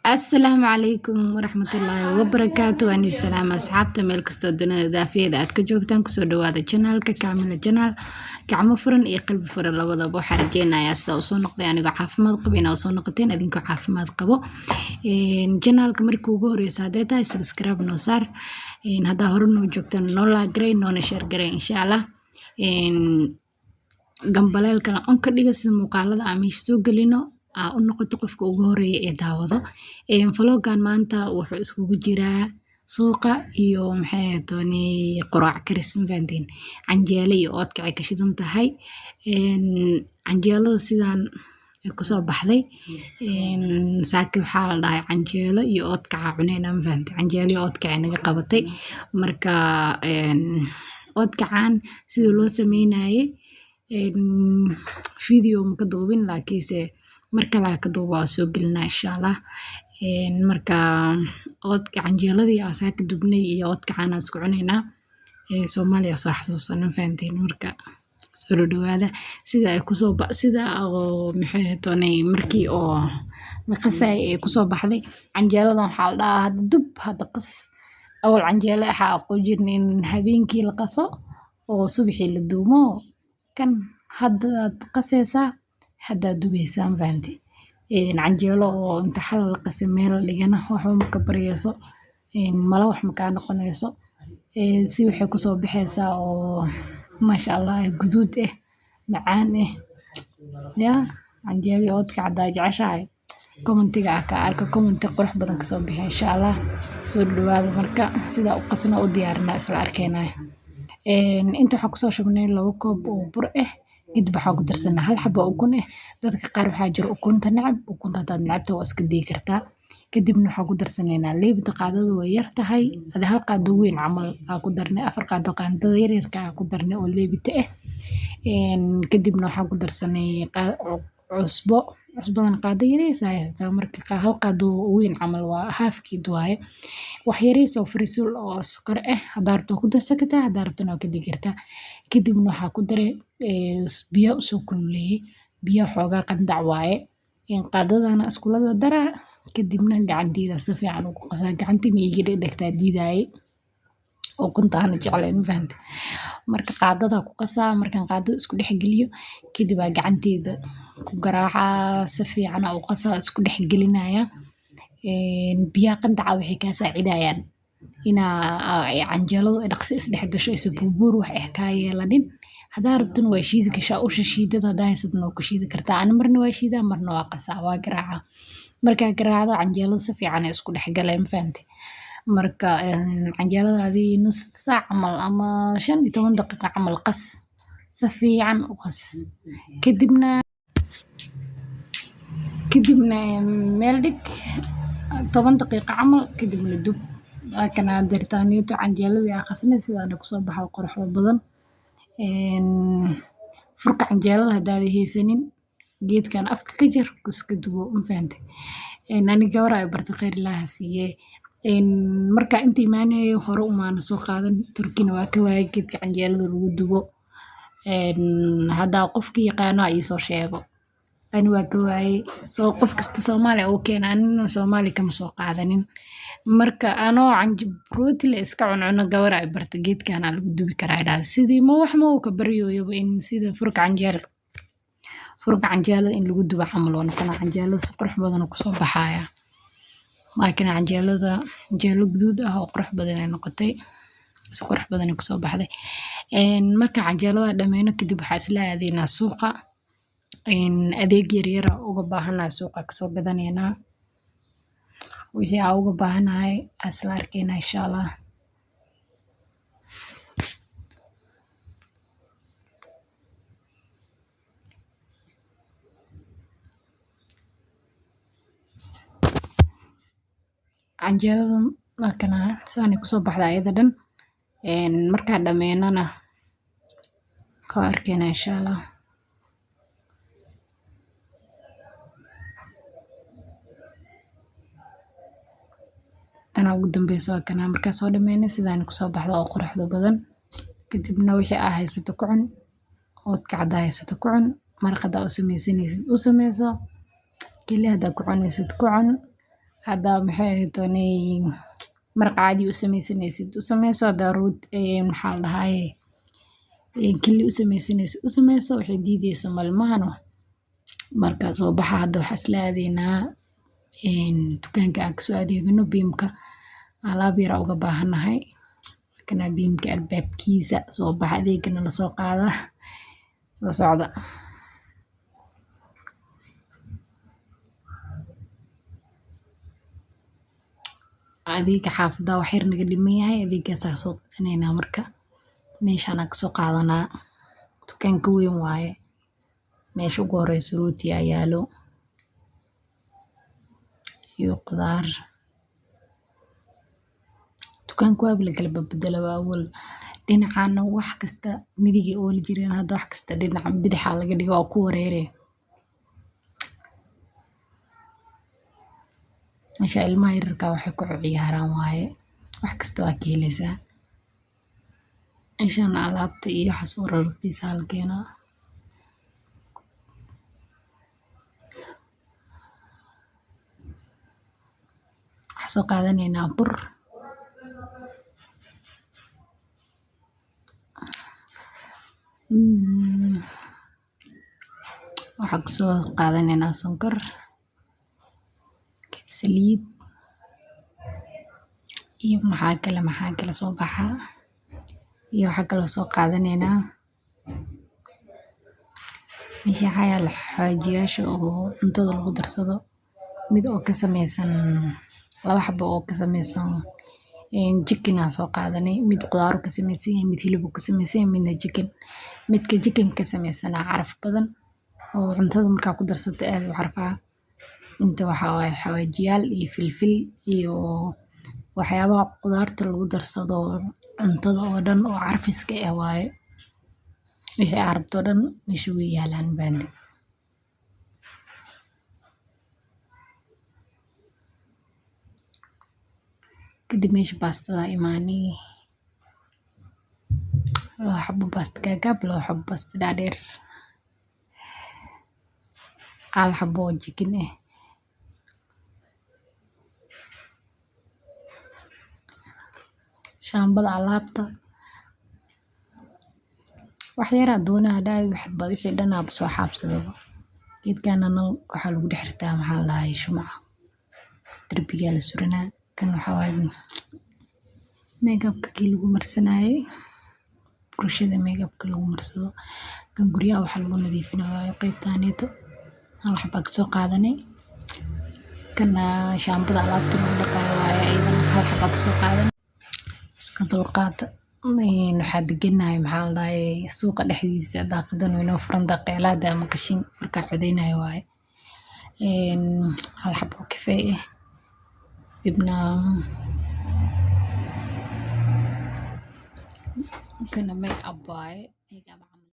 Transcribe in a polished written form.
السلام عليكم ورحمة الله وبركاته. أنا السلام أصحابتا meel kastoo dunida daafiyada aad ka joogtaan kusoo dhawaada channelka Kaamila Channel. Gacmo furan iyo qalbi furan labadaba waxaan rajeynayaa sida uu soo noqday anigoo caafimaad qaba inaa soo noqoteen idinkoo caafimaad qabo. Channelka markii ugu horeysa hadday tahay subscribe noo saar, haddaa hore noo joogtaan noo like garay noona share garay insha Allah. Gambaleelkana on ka dhiga sida muuqaalada aan meesha soo gelino u noqoto qofka ugu horeeya ee daawado. Vloggan maanta wuxuu iskugu jiraa suuqa iyo maxay tooni quraac karis mafahanteen, canjeelo iyo oodkac ay ka shidan tahay. Canjeelada sidaan ay kusoo baxday saaki waxaa la dhahay canjeelo iyo oodkac cuneyna mafahanteen, canjeelo iyo oodkac ay naga qabatay. Marka oodkacan sida loo sameynayay video ma ka duubin laakiinse marka la ka duubo waa soo gelinaa insha Allah. Marka oodkac canjeeladii asaa ka dubnay iyo oodkacan aan isku cuneynaa. Soomaaliya soo xasuusan mafahanteen. Marka soo dhawaada sida ay kusoo sida oo maxay toonay markii oo la qasay ay kusoo baxday. Canjeeladan waxaa la dhahaa hadda dub hadda qas awal canjeelo waxaa ku jirnin habeenkii la qaso oo subaxii la duumo kan hadda qasaysa hadda dubaysa mafahanteen. Canjeelo oo inta xal la qasay meel la dhigana waxba ma ka barayso, mala wax ma ka noqonayso. Si waxay kusoo baxaysaa oo masha Allah guduud macaan ya canjeelo iyo oodkac haddaa jeceshahay commentiga ka arka comment qurux badan ka soo bixi insha Allah. Soo dhawaada marka sida u qasna u diyaarina isla arkeenay. Inta waxa kusoo shubnay 2 koob oo bur kadib waxaa ku darsanaa 1 xabo ukun dadka qaar waxaa jira ukunta nacab ukunta hadaad nacabto waa iska dii kartaa. Kadibna waxaa ku darsanaynaa leebta qaadada way yar tahay hada 1 qaado weyn camal aa ku darnay 4 qaado qaandada yar yarka aa ku darnay oo leebta kadibna waxaa ku darsanay cusbadan qaado yareys aa marka 1 qaado weyn camal waa half kid waaye wax yareys oo frisul oo sokor hadaa rabto ku darsan kartaa hadaa rabtana waa ka digi kartaa. Kadibna waxaa ku daray biyo soo kululeeyay biyo xoogaa qandac waaye qaadadana isku la daraa kadibna gacanteeda si fiican ugu qasaa gacantina iga dhigtaa diidaay ukuntaana jecleen mafahanteen. Marka qaadada ku qasaa markaan qaadada isku dhex geliyo kadib aa gacanteeda ku garaaca si fiican u qasaa isku dhex gelinaya. Biyo qandaca waxay ka saacidayaan canjeeladu ay dhaqso is dhex gasho is buubuur wax ka yeelanin. Hadaa rabtana waa shiidi gashaa usha shiidada hadaa haysadna waa ku shiidi kartaa. Ani marna waa shiidaa marna waa qasaa waa garaaca. Marka garaacdo canjeelada si fiican ay isku dhex galeen mafahanteen. Marka canjeeladaadii nus saac camal ama 15 daqiiqo camal qas si fiican u qas. Kadibna meel dhig 10 daqiiqo camal kadibna dub. Kana dartaaniyto canjeeladii aa qasnay sidaan ku soo baxay quruxda badan. Furka canjeelada hadaa haysanin geedkan afka ka jar iska dubo mafahanteen. Ani gabar ay bartay khayr Ilaahay siiyay. Marka inta imaanay hore u maana soo qaadan turkina waa ka waayay geedka canjeelada lagu dubo. Hadaa qofkii yaqaano ay soo sheego. Ani waa ka waayay soo qof kasta Soomaali oo keenan Soomaali kama soo qaadanin. Marka anoo rooti la iska cuno gabar ay bartay geedkan lagu dubi karaa sidii ma wax ma uu ka baryoyo in sida furka canjeelada in lagu dubo camal oo noqon canjeelada si qurux badan ku soo baxaya. Laakiin canjeelada jeelo guduud oo qurux badan ay noqotay si qurux badan ku soo baxday. Marka canjeelada dhameeyno kadib waxaa isla aadayna suuqa adeeg yar uga baahanahay suuqa ka soo gadanayna. Wixii aa uga baahanahay asla arkayna insha Allah. Canjeelada markana saan ku soo baxday ayada dhan marka dhameynana ka arkayna insha Allah. Tana ugu dambayso kana marka soo dhameynay sidaan ku soo baxdo oo quruxda badan. Kadibna wixii aa haysato ku cun oodkac haysato ku cun maraqada u samaysanaysid u samayso kaliya hada ku cunaysid ku cun hadda maxay ahayd maraq caadi u samaysanaysid u samayso hadda root maxaa la dhahaye keli u samaysanaysid u samayso waxay diidaysa malmahano marka soo baxa hadda waxaa isla aadaynaa dukaanka aan kasoo adeegano biimka alaab yar uga baahanahay kana biimka albaabkiisa soo baxa adeegana la soo qaada soo socda adeega xaafada wax yar naga dhiman yahay adeegaas aan soo qaadanayna marka meeshaan aan kasoo qaadanaa dukaanka weyn waaye meesha ugu horeyso rooti ayaa yaalo iyo qudaar dukaanka waa la kala bedela awal dhinacana wax kasta midiga oo la jireen hadda wax kasta dhinaca bidaxa laga dhigo oo ku wareere meesha ilmaha yararka waxay ku ciyaaraan waaye wax kasta waa ka helaysaa meeshaan alaabta iyo waxa soo rartiisa halkeena waxaa soo qaadanaynaa bur waxaa kusoo qaadanaynaa sonkor saliid iyo maxaa kale soo baxa iyo waxaa kale soo qaadanaynaa meesha waxaa yaala xaajiyaasha oo cuntada lagu darsado mid oo ka samaysan laba xabo oo ka samaysan chicken aan soo qaadanay mid qudaar ka samaysan yahay mid hilib ka samaysan yahay midna chicken midka chicken ka samaysan caraf badan oo cuntada markaa ku darsato aad u carfaa inta waxaa waaye xawaajiyaal iyo filfil iyo waxyaabaha qudaarta lagu darsado cuntada oo dhan oo carfiska ah waaye wixii carabto dhan meesha way yaalaan baandi kadib meesha baastada imaanay laba xabo baasta gaagab laba xabo baasta dhaadheer hal xabo oo chicken ah shaambada alaabta wax yar doonaa dhaay wixii dhan aad soo xaabsadaba geedkana waxaa lagu dhex xirtaa maxaa la dhahay shumaca darbiga la suranaa kan waxa waaye makeup-ka kii lagu marsanayay brushada makeup-ka lagu marsado kan guryaha waxa lagu nadiifinayo qaybtaanito hal xabo ka soo qaadanay kana shaambada alaabta lagu dhaqayo waaye aydan hal xabo ka soo qaadanay iska dulqaata waxaa deganahay maxaa la dhahay suuqa dhexdiisa daaqadan inoo furan daaqeelaada ama qashin markaa codeynayo waaye hal xabo kafee ah dibna kana make up waaye